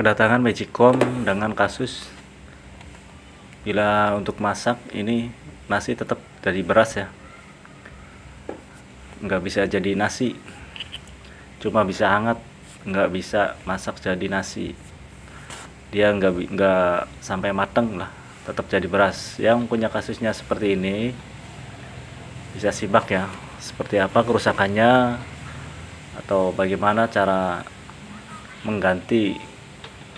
Kedatangan Magicom dengan kasus bila untuk masak ini nasi tetap dari beras ya, nggak bisa jadi nasi, cuma bisa hangat, nggak bisa masak jadi nasi. Dia nggak sampai mateng lah, tetap jadi beras. Yang punya kasusnya seperti ini bisa simak ya, seperti apa kerusakannya atau bagaimana cara mengganti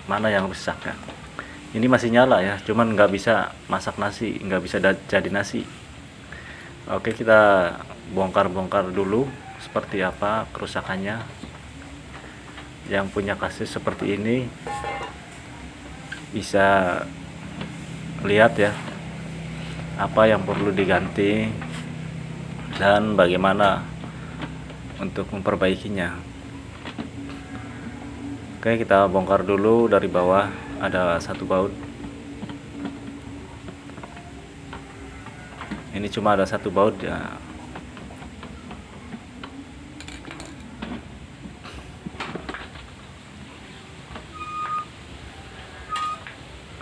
mana yang rusak ya. Ini masih nyala ya, cuman nggak bisa masak nasi, nggak bisa jadi nasi. Oke, kita bongkar-bongkar dulu seperti apa kerusakannya. Yang punya kasus seperti ini bisa lihat ya apa yang perlu diganti dan bagaimana untuk memperbaikinya. Oke, kita bongkar dulu dari bawah. Ada satu baut, ini cuma ada satu baut ya.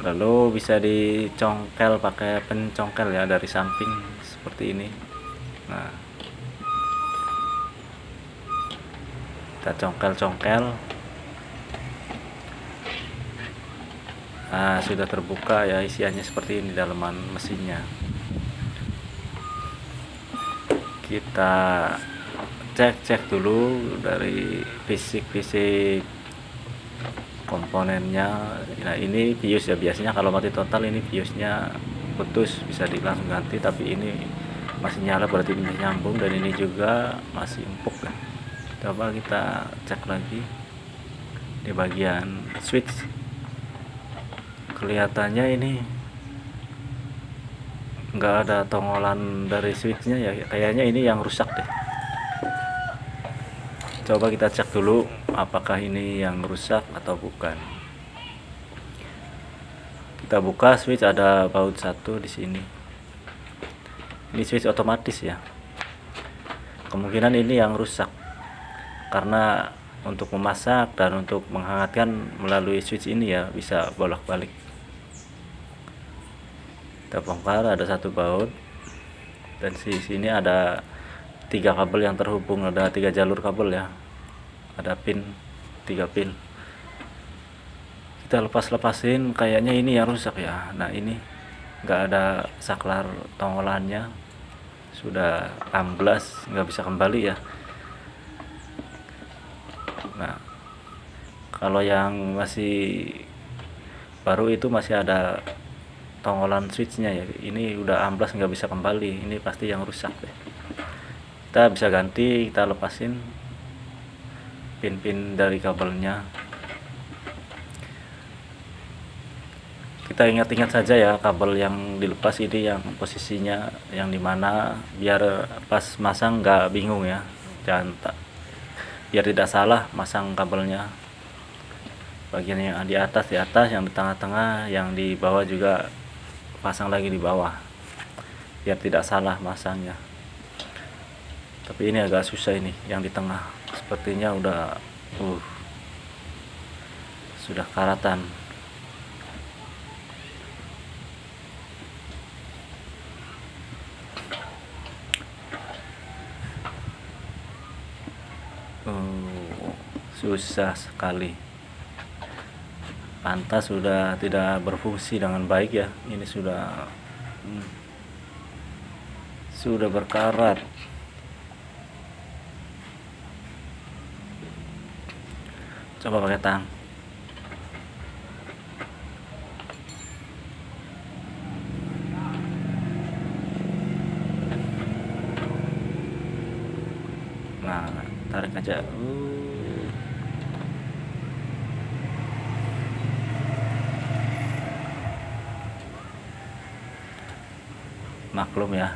Lalu bisa dicongkel pakai pencongkel ya dari samping seperti ini. Nah, kita congkel-congkel. Nah, sudah terbuka ya, isiannya seperti ini dalaman mesinnya. Kita cek dulu dari fisik komponennya. Nah, ini fuse ya, biasanya kalau mati total ini fuse-nya putus, bisa langsung ganti, tapi ini masih nyala berarti ini nyambung, dan ini juga masih empuk ya. Coba kita cek lagi di bagian switch. Kelihatannya ini nggak ada tongolan dari switchnya ya, kayaknya ini yang rusak deh. Coba kita cek dulu apakah ini yang rusak atau bukan. Kita buka switch, ada baut satu di sini. Ini switch otomatis ya, kemungkinan ini yang rusak karena untuk memasak dan untuk menghangatkan melalui switch ini ya bisa bolak-balik. Kita bongkar, ada satu baut, dan di sini ada 3 kabel yang terhubung, ada 3 jalur kabel ya, ada pin 3 pin. Kita lepasin, kayaknya ini yang rusak ya. Nah, ini nggak ada saklar tongolannya, sudah amblas, nggak bisa kembali ya. Nah, kalau yang masih baru itu masih ada tongolan switchnya ya, ini udah amblas nggak bisa kembali, ini pasti yang rusak deh. Kita bisa ganti, kita lepasin pin-pin dari kabelnya. Kita ingat-ingat saja ya, kabel yang dilepas ini yang posisinya yang dimana, biar pas masang nggak bingung ya, jangan biar tidak salah masang kabelnya. Bagian yang di atas, yang di tengah-tengah, yang di bawah juga pasang lagi di bawah, biar tidak salah masangnya. Tapi ini agak susah, ini yang di tengah sepertinya udah sudah karatan. Susah sekali, pantas sudah tidak berfungsi dengan baik ya. Ini sudah berkarat. Coba pakai tang. Nah, tarik aja. Maklum ya.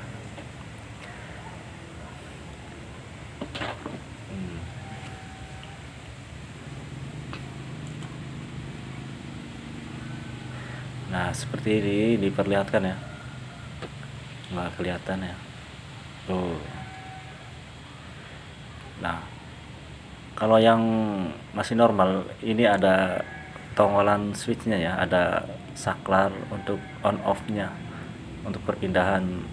Nah, seperti ini diperlihatkan ya, nggak kelihatan ya. Nah, kalau yang masih normal ini ada tonggolan switchnya ya, ada saklar untuk on off nya, untuk perpindahan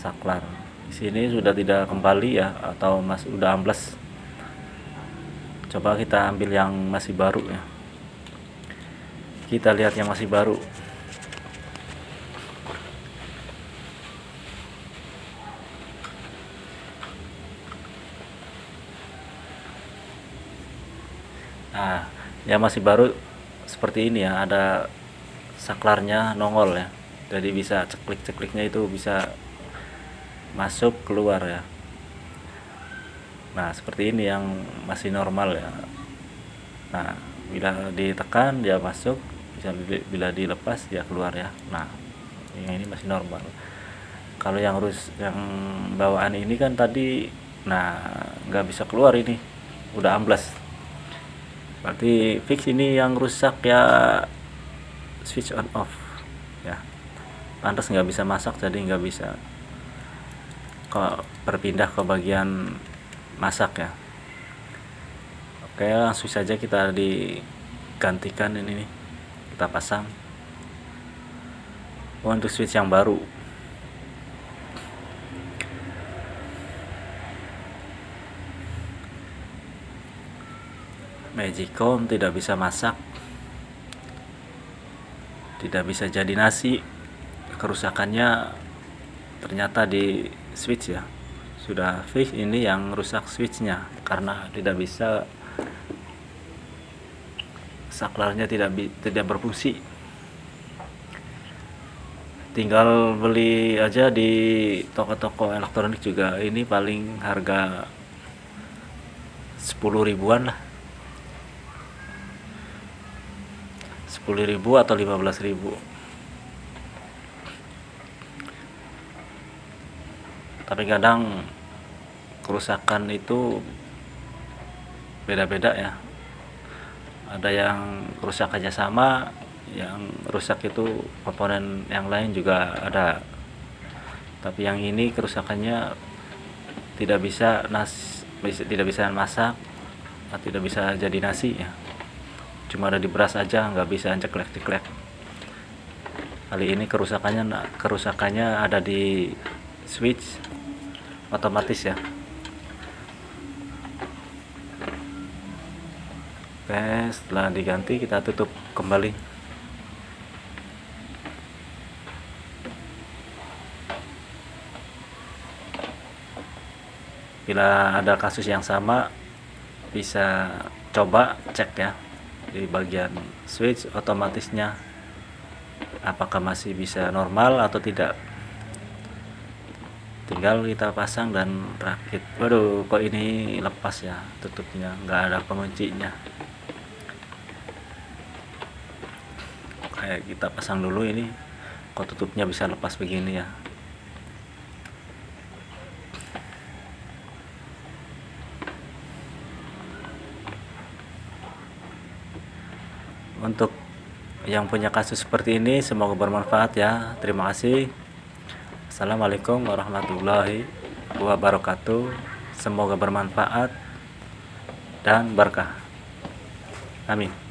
saklar. Di sini sudah tidak kembali ya, atau masih udah ambles. Coba kita ambil yang masih baru ya, kita lihat yang masih baru. Nah, yang masih baru seperti ini ya, ada saklarnya nongol ya, jadi bisa ceklik-cekliknya itu bisa masuk keluar ya. Nah, seperti ini yang masih normal ya. Nah, bila ditekan dia masuk, bila dilepas dia keluar ya. Nah, yang ini masih normal. Kalau yang bawaan ini kan tadi, nah nggak bisa keluar, ini udah ambles. Berarti fix ini yang rusak ya, switch on off ya. Pantas nggak bisa masak, jadi nggak bisa kok berpindah ke bagian masak ya. Oke, langsung saja kita digantikan ini nih, kita pasang untuk switch yang baru. Magicom tidak bisa masak, tidak bisa jadi nasi. Kerusakannya ternyata di switch ya. Sudah fix ini yang rusak switchnya, karena tidak bisa, saklarnya tidak berfungsi. Tinggal beli aja di toko-toko elektronik juga, ini paling harga 10 ribuan lah, 10.000 atau 15.000. Tapi kadang kerusakan itu beda-beda ya, ada yang kerusakannya sama, yang rusak itu komponen yang lain juga ada. Tapi yang ini kerusakannya tidak bisa masak, tidak bisa jadi nasi ya, cuma ada di beras aja, nggak bisa ceklek-ceklek. Kali ini kerusakannya ada di switch otomatis ya. Oke, setelah diganti kita tutup kembali. Bila ada kasus yang sama, bisa coba cek ya di bagian switch otomatisnya, apakah masih bisa normal atau tidak. Tinggal kita pasang dan rakit. Waduh, kok ini lepas ya tutupnya, nggak ada penguncinya. Kayak kita pasang dulu ini, kok tutupnya bisa lepas begini ya. Untuk yang punya kasus seperti ini, semoga bermanfaat ya. Terima kasih. Assalamualaikum warahmatullahi wabarakatuh. Semoga bermanfaat dan berkah. Amin.